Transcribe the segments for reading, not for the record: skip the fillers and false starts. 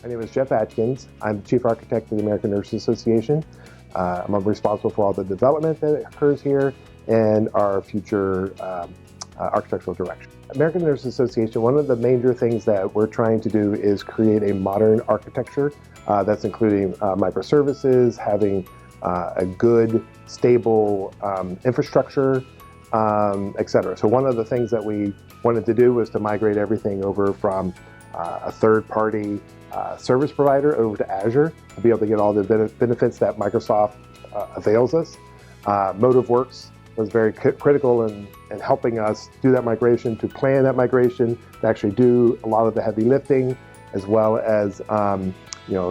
My name is Jeff Atkins. I'm Chief Architect of the American Nurses Association. I'm responsible for all the development that occurs here and our future architectural direction. American Nurses Association, one of the major things that we're trying to do is create a modern architecture that's including microservices, having a good, stable infrastructure, etc. So one of the things that we wanted to do was to migrate everything over from a third-party service provider over to Azure to be able to get all the benefits that Microsoft avails us. Motifworks was very critical in helping us do that migration, to plan that migration, to actually do a lot of the heavy lifting, as well as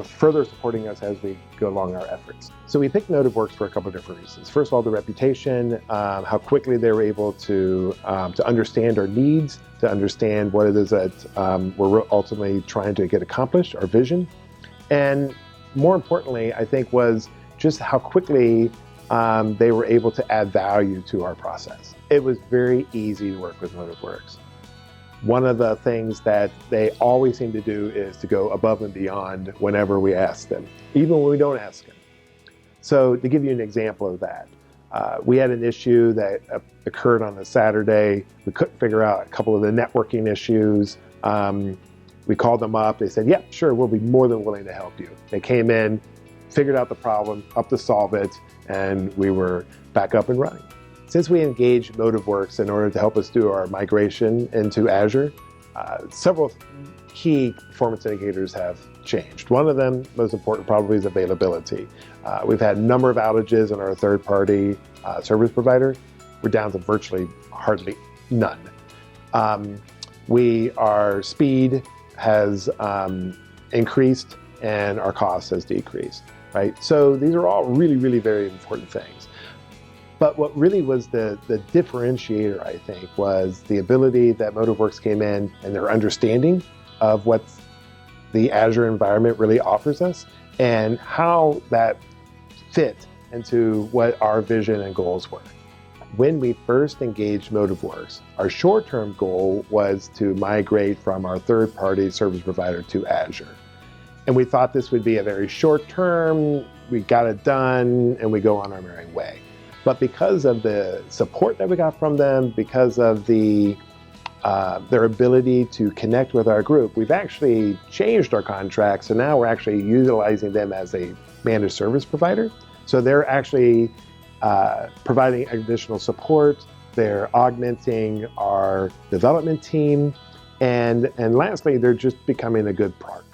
further supporting us as we go along our efforts. So we picked Motifworks for a couple of different reasons. First of all, the reputation, how quickly they were able to understand our needs, to understand what it is that we're ultimately trying to get accomplished, our vision. And more importantly, I think, was just how quickly they were able to add value to our process. It was very easy to work with Motifworks. One of the things that they always seem to do is to go above and beyond whenever we ask them, even when we don't ask them. So to give you an example of that, we had an issue that occurred on a Saturday. We couldn't figure out a couple of the networking issues. We called them up. They said, yeah, sure, we'll be more than willing to help you. They came in, figured out the problem, up to solve it, and we were back up and running. Since we engaged Motifworks in order to help us do our migration into Azure, several key performance indicators have changed. One of them, most important probably, is availability. We've had a number of outages in our third-party service provider. We're down to virtually hardly none. Our speed has increased and our cost has decreased, right? So these are all really, really very important things. But what really was the differentiator, I think, was the ability that Motifworks came in and their understanding of what the Azure environment really offers us and how that fit into what our vision and goals were. When we first engaged Motifworks, our short-term goal was to migrate from our third-party service provider to Azure. And we thought this would be a very short-term, we got it done, and we go on our merry way. But because of the support that we got from them, because of their ability to connect with our group, we've actually changed our contract. So now we're actually utilizing them as a managed service provider. So they're actually providing additional support. They're augmenting our development team. And lastly, they're just becoming a good partner.